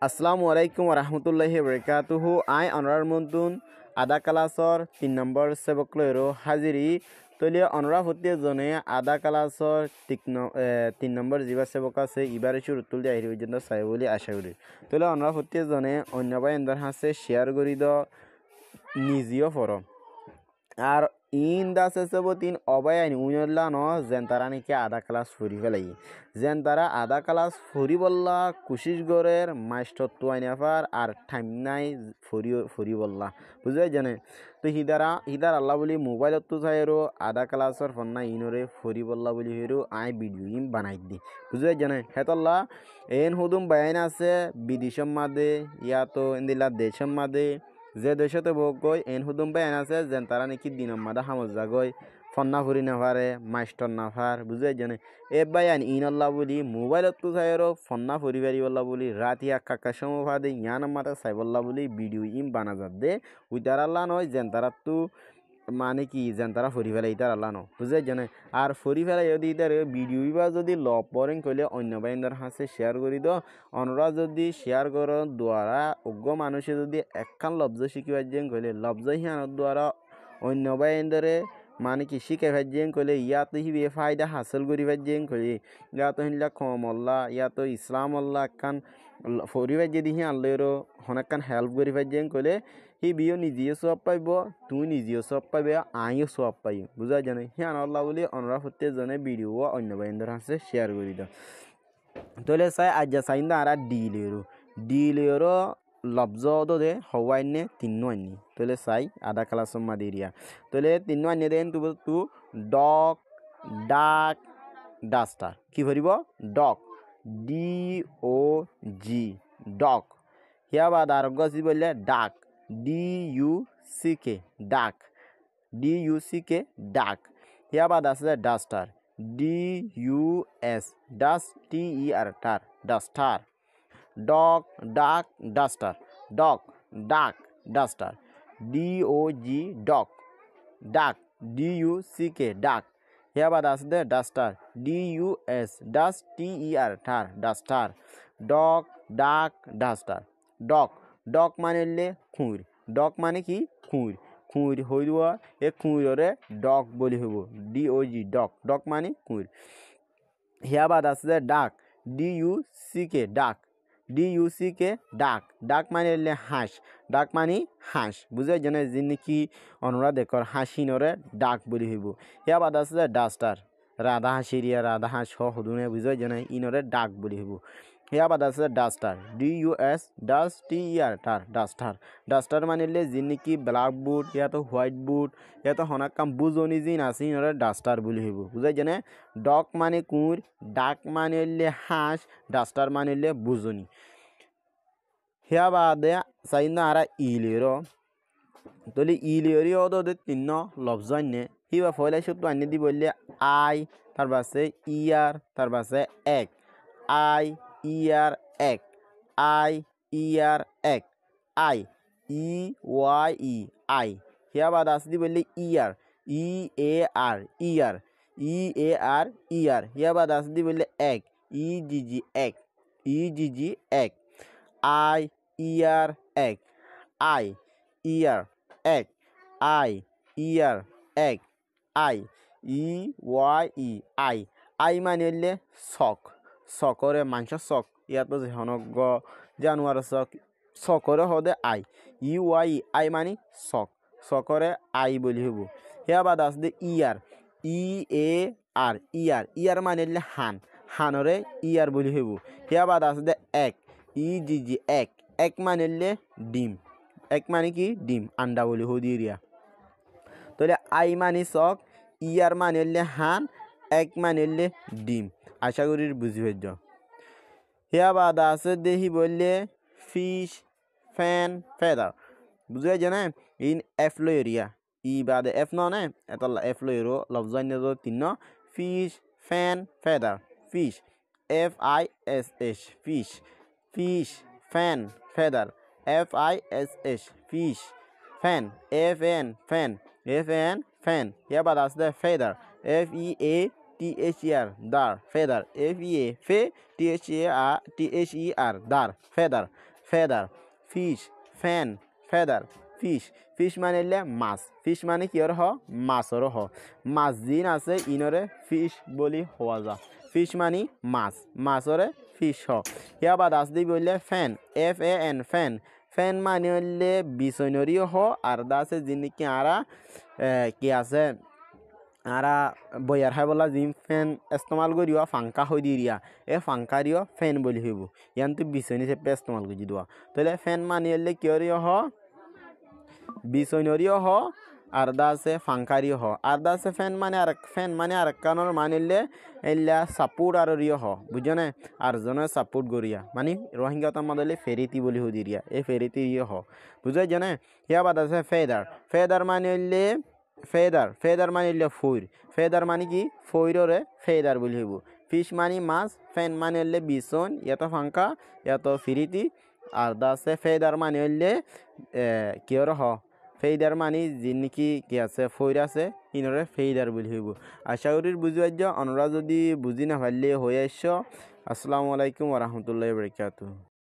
আসসালামু আলাইকুম রহমতুল্লাহি বরকাতুহু আই অনরার মন্তুন আদা ক্লাসর 3 নম্বর সেবক লয়রো হাজিরি তলি অনরা হতে জনে আদা ক্লাসর 3 নম্বর জিবা সেবক আছে ইবারে শুরু তুল দিয়ে আহির পর্যন্ত চাই বলে আশা করি তলি অনরা হতে জনে অন্য বাই এন্দার হাসে শেয়ার করি দ নিজেও ফরম আর ইন দা সেসবতিন অবাই আইন উইনল্লা ন যেন তারা নাকি আধা ক্লাস ফুরি ফেলাই যেন তারা আধা ক্লাস ফুরি বললা কুশিস গড়ের মাস্টার তো আইনাফার আর টাইম নাই ফুরি বললা বুঝাই জানে তো হিদার আল্লাহ বলি মোবাইলত তো চাইরো আধা ক্লাসর ফন্না ইনরে ফুরি বললা বলি হেরো আই ভিডিও ইম বানাই দি বুঝাই জানে হেতল্লা এন হুদুম বায়ান আছে বিদেশের মাদে ইয়াতো ইন্দিলা দেশের মাদে যে দেশতে বগৈ এন হুদুম বাই আছে যেন তারা নাকি দিনম মাদা হামজ জাগৈ ফন্না ফুরি নাফারে মাস্টার নাফার বুঝাই জানে এ বায়ান ইনল্লা বলি মোবাইলত তো চাইরো ফন্না ফুরি বাড়ি বললা বলি রাতি কাকা সমফা দে ইয়ান মাতা চাই বললা বলি ভিডিও ইম বানা যাত দে উইতার আল্লাহ নয় যেন তারা তো মানে কি যেন তারা ফরি ফেলে ইতার আল্লাহ ন বুঝাই জানে আর ফরি ফেলে যদি ইতার ভিডিও বা যদি লব পরেন কইলে অন্য বাইন্দার হাসে শেয়ার করি দ অনরা যদি শেয়ার করার দ্বারা অজ্ঞ মানুষে যদি একখান লব্জ শিখিবার যেন কইলে লব্জ হিয়ানোর দ্বারা অন্য বাইন্দারে মানে কি শিখে ভাজ্যেন কইলে ইয়াতো হিবে ফায়দা হাসিল করি ভাজ্যেন কইলে ইয়াতো হিনলা কম আল্লাহ ইয়াতো ইসলাম আল্লাহ একখান ফরি ভাজ্যে দিহি আল্লাহরও হনেকখান হেল্প করি ভাজ্যেন কইলে হি বিও নিজেও সব পাইব তুই নিজেও সব পাইবে আইও সব পাই বুঝা জানে হিয়ান আল্লাহ বলি অনরা হতে জনে ভিডিও অন্য বাইন্দার হাসে শেয়ার করি দাও তোলে চাই আজ চাইন্দা আর ডিলেরও লব্জ দে হওয়াইনে তিন্ন আনি তোলে চাই আধা ক্লাস মাদিরিয়া তোলে তিন্ন আনি দেন তু ডক ডাক ডাস্টার কি ভরিব ডক DOG ডক হিয়া বাদ আরোগ্য বললে ডাক DUCK ডাক DUCK ডাক হিয়া বাদ আছে ডাস্টার DUS ডাস্ট TER টার ডাস্টার ডগ ডাক ডাস্টার ডগ ডাক ডাস্টার DOG ডগ ডাক DUCK ডাক হিয়া বাদ আছে ডাস্টার DUS ডাস্ট TER টার ডাস্টার ডগ ডাক ডাস্টার ডগ ডগ মানে খুঁড় ডগ মানে কি খুঁড় খুঁড় হই দেওয়া এ খুঁড়রে ডগ বলি হব DOG ডগ ডগ মানে খুঁড় হিয়া বাদ আছে ডাক DUCK ডাক DUCK ডাক ডাক মানে হাঁস ডাক মানে হাঁস বুঝে জানে যিনি কি অনুরা দেখর হাসিনরে ডাক বলি হইব হিয়া বাদ আছে ডাস্টার রাধা হাসিরিয়া রাধা হাঁস হদুনে বুঝে জানে ইনরে ডাক বলি হইব হিয়া বাদ আছে ডাস্টার DUS ডাস্ট TER টার ডাস্টার ডাস্টার মানে যিনি কি ব্ল্যাক বোর্ড ইয়াতো হোয়াইট বোর্ড ইয়াতো হনাকাম বুজনি জিন আছে ইনরে ডাস্টার বলি হইব বুঝাই জানে ডক মানে কুঁড় ডাক মানে হাঁস ডাস্টার মানে বুজনি হিয়া বাদে চাইনা আর ইলেরো তলি ইলেরি ওদে তিন্ন লফজ আনে হিবা ফয়লা শব্দ আনে দি বললে আই তার পাশে ইয়ার তার পাশে এক আই ইয়ার এক আই ইয়ার এক আই EYE আই হিয়া বাদ আছে দি বললে ইয়ার EAR ইয়ার EAR ইয়ার হিয়া বাদ আছে দি বললে এক EGG এক EGG এক আই ইয়ার এক আই ইয়ার এক আই ইয়ার এক আই EYE আই আই মানে হলে শখ শখরে মানুষের শখ ইয়াতো হনজ্ঞ জানুয়ার শখ শখরে হদে আই EYE আই মানে শখ শখরে আই বলি হব হিয়া বাদ আছে ইয়ার EAR ইয়ার ইয়ার মানে হলে হান হানরে ইয়ার বলি হব হিয়া বাদ আছে এক EGG এক এক মানে ডিম এক মানে কি ডিম আন্ডা বলি হদিরিয়া তাহলে আই মানে শখ ইয়ার মানে হান এক মানে ডিম আশা করি বুঝি পাইছ হিয়া বাদ আছে দেখি বললে ফিশ ফ্যান ফেদার বুঝে জানে ইন এফলোরিয়া ই বাদে এফ নে এত এফলোরো লফজাইন তিন fish fan feather fish FISH fish fish fan feather FISH fish fan FN fan FN fan হিয়া বাদ আছে ফেদার F-E-A-T-H-E-R দার ফেদার F-E-A-T-H-E-R দার feather feather fish fan feather fish fish মানে হলে মাছ ফিশ মানে কি হ মাছর হ মাছ দিন আছে ইনরে ফিশ বলি হওয়া যা ফিশ মানে মাছ মাছরে ফিশ হ ইয়া বাদ আস দি বললে ফ্যান F-A-N ফ্যান ফ্যান মানে হলে বিছনরি হ আর দা আছে যিনি কি আরা কি আছে আরা বয়ার হাই বলা জিম ফ্যান ইস্তেমাল করিও ফাঙ্কা হই দিয়া এ ফাঙ্কা দিও ফ্যান বলি হইব ইয়ান তো বিছনি চেপে ইস্তেমাল করি দিওয়া তাহলে ফ্যান মানে হলে কি হ বিছনরিও হ আর দা আছে ফাঙ্কারিও হ আর দা আছে ফ্যান মানে আর কানোর মানিলে এলা সাপোর্ট আর রিও হ বুঝছো না আর জনে সাপোর্ট করিয়া মানে রোহিঙ্গা তো আমাদের ফেরিতি বলি হই দিয়া এই ফেরিতি রিও হ বুঝাই জানে ইয়া বাদ আছে ফেদার ফেদার মানে হইলে ফেদার মানে হইলে ফেদার মানে কি ফইররে ফেদার বলি হইব ফিশ মানে মাছ ফ্যান মানে হইলে বিছন ইয়াত ফাঙ্কা ইয়াত ফিরিতি আর দা আছে ফেদার মানে হইলে কি হ ফেইদার মানে যিনি কি আছে ফইর আছে ইনরে ফেইদার বলি হইব আশা করি বুঝি পাইছ অনরা যদি বুঝি না পারলে হয়ে আসছ আসসালামু আলাইকুম ওয়া রাহমাতুল্লাহি ওয়া বারাকাতুহু